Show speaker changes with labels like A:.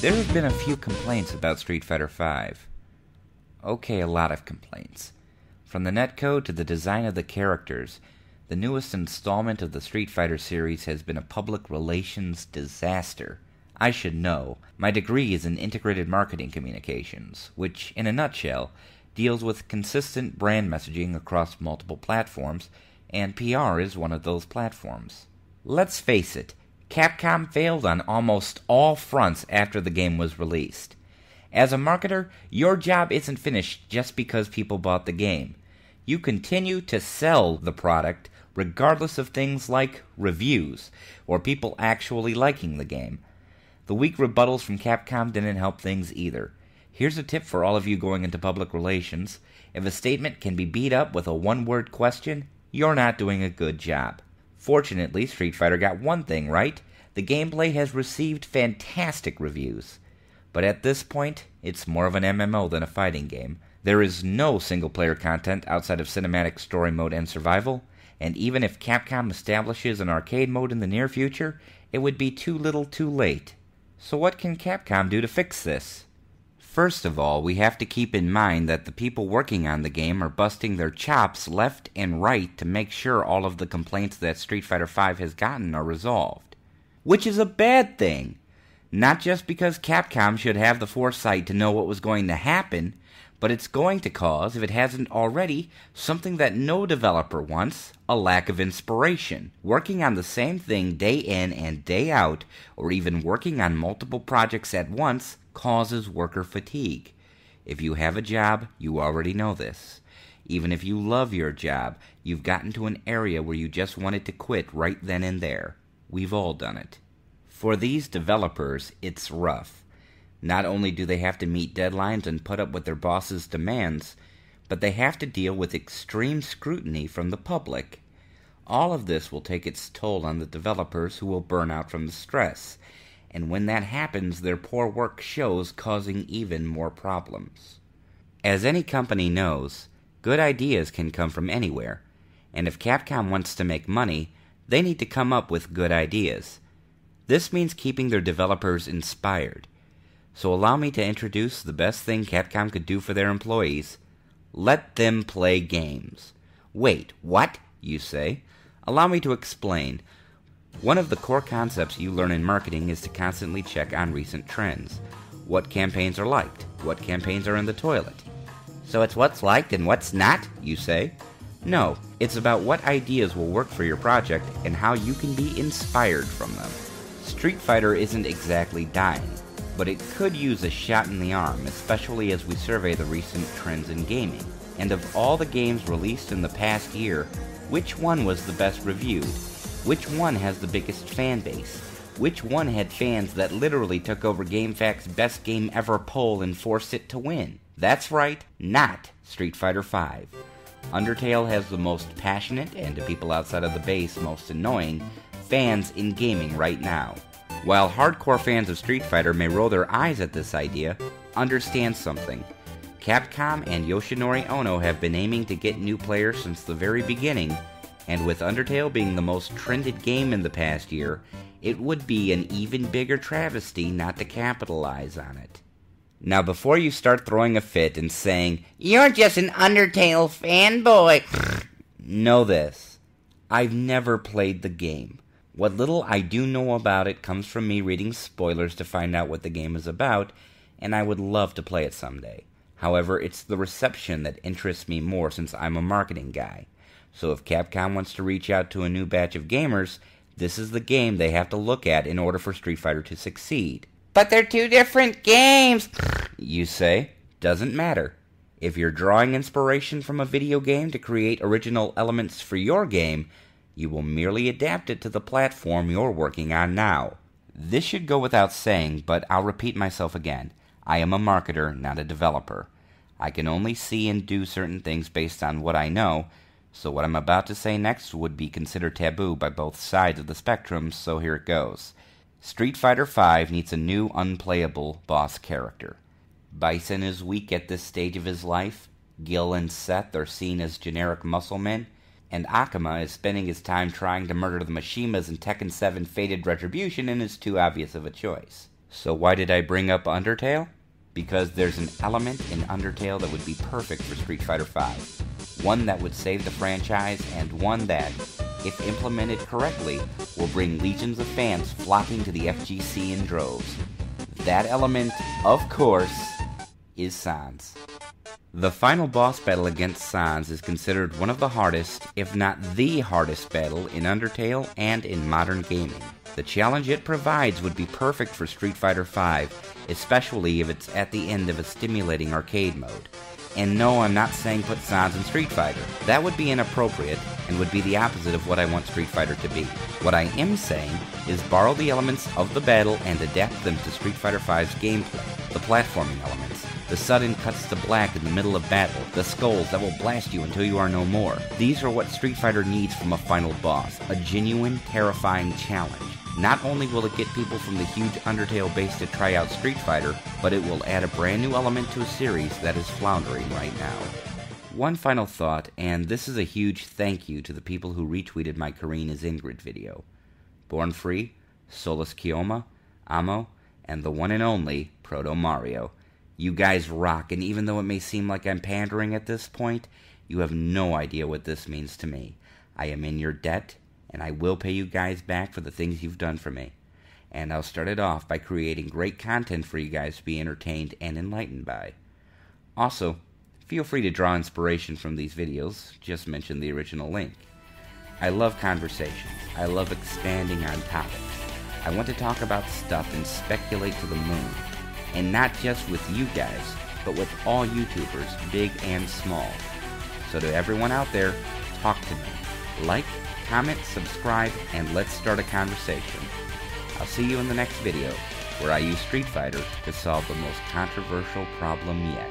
A: There have been a few complaints about Street Fighter V. Okay, a lot of complaints. From the netcode to the design of the characters, the newest installment of the Street Fighter series has been a public relations disaster. I should know. My degree is in integrated marketing communications, which, in a nutshell, deals with consistent brand messaging across multiple platforms, and PR is one of those platforms. Let's face it, Capcom failed on almost all fronts after the game was released. As a marketer, your job isn't finished just because people bought the game. You continue to sell the product regardless of things like reviews or people actually liking the game. The weak rebuttals from Capcom didn't help things either. Here's a tip for all of you going into public relations. If a statement can be beat up with a one-word question, you're not doing a good job. Fortunately, Street Fighter got one thing right. The gameplay has received fantastic reviews. But at this point, it's more of an MMO than a fighting game. There is no single-player content outside of cinematic story mode and survival, and even if Capcom establishes an arcade mode in the near future, it would be too little too late. So what can Capcom do to fix this? First of all, we have to keep in mind that the people working on the game are busting their chops left and right to make sure all of the complaints that Street Fighter V has gotten are resolved. Which is a bad thing. Not just because Capcom should have the foresight to know what was going to happen, but it's going to cause, if it hasn't already, something that no developer wants, a lack of inspiration. Working on the same thing day in and day out, or even working on multiple projects at once, causes worker fatigue. If you have a job, you already know this. Even if you love your job, you've gotten to an area where you just wanted to quit right then and there. We've all done it. For these developers, it's rough. Not only do they have to meet deadlines and put up with their boss's demands, but they have to deal with extreme scrutiny from the public. All of this will take its toll on the developers who will burn out from the stress. And when that happens, their poor work shows, causing even more problems. As any company knows, good ideas can come from anywhere, and if Capcom wants to make money, they need to come up with good ideas. This means keeping their developers inspired. So allow me to introduce the best thing Capcom could do for their employees. Let them play games. Wait, what? You say? Allow me to explain. One of the core concepts you learn in marketing is to constantly check on recent trends. What campaigns are liked? What campaigns are in the toilet? So it's what's liked and what's not, you say? No, it's about what ideas will work for your project and how you can be inspired from them. Street Fighter isn't exactly dying, but it could use a shot in the arm, especially as we survey the recent trends in gaming. And of all the games released in the past year, which one was the best reviewed? Which one has the biggest fan base? Which one had fans that literally took over GameFAQ's Best Game Ever poll and forced it to win? That's right, not Street Fighter V. Undertale has the most passionate, and to people outside of the base, most annoying, fans in gaming right now. While hardcore fans of Street Fighter may roll their eyes at this idea, understand something. Capcom and Yoshinori Ono have been aiming to get new players since the very beginning, and with Undertale being the most trended game in the past year, it would be an even bigger travesty not to capitalize on it. Now before you start throwing a fit and saying, "You're just an Undertale fanboy," know this. I've never played the game. What little I do know about it comes from me reading spoilers to find out what the game is about, and I would love to play it someday. However, it's the reception that interests me more since I'm a marketing guy. So if Capcom wants to reach out to a new batch of gamers, this is the game they have to look at in order for Street Fighter to succeed. But they're two different games, you say. Doesn't matter. If you're drawing inspiration from a video game to create original elements for your game, you will merely adapt it to the platform you're working on now. This should go without saying, but I'll repeat myself again. I am a marketer, not a developer. I can only see and do certain things based on what I know, so what I'm about to say next would be considered taboo by both sides of the spectrum, so here it goes. Street Fighter V needs a new unplayable boss character. Bison is weak at this stage of his life, Gil and Seth are seen as generic muscle men, and Akuma is spending his time trying to murder the Mishimas in Tekken 7 Fated Retribution and is too obvious of a choice. So why did I bring up Undertale? Because there's an element in Undertale that would be perfect for Street Fighter V. One that would save the franchise, and one that, if implemented correctly, will bring legions of fans flocking to the FGC in droves. That element, of course, is Sans. The final boss battle against Sans is considered one of the hardest, if not the hardest battle in Undertale and in modern gaming. The challenge it provides would be perfect for Street Fighter V, especially if it's at the end of a stimulating arcade mode. And no, I'm not saying put Sans in Street Fighter. That would be inappropriate and would be the opposite of what I want Street Fighter to be. What I am saying is borrow the elements of the battle and adapt them to Street Fighter V's gameplay. The platforming elements, the sudden cuts to black in the middle of battle, the skulls that will blast you until you are no more. These are what Street Fighter needs from a final boss, a genuine, terrifying challenge. Not only will it get people from the huge Undertale base to try out Street Fighter, but it will add a brand new element to a series that is floundering right now. One final thought, and this is a huge thank you to the people who retweeted my Kareen is Ingrid video. Born Free, Solus Kioma, Amo, and the one and only Proto Mario. You guys rock, and even though it may seem like I'm pandering at this point, you have no idea what this means to me. I am in your debt, and I will pay you guys back for the things you've done for me. And I'll start it off by creating great content for you guys to be entertained and enlightened by. Also, feel free to draw inspiration from these videos, just mention the original link. I love conversations. I love expanding on topics. I want to talk about stuff and speculate to the moon. And not just with you guys, but with all YouTubers, big and small. So to everyone out there, talk to me. Like, comment, subscribe, and let's start a conversation. I'll see you in the next video, where I use Street Fighter to solve the most controversial problem yet.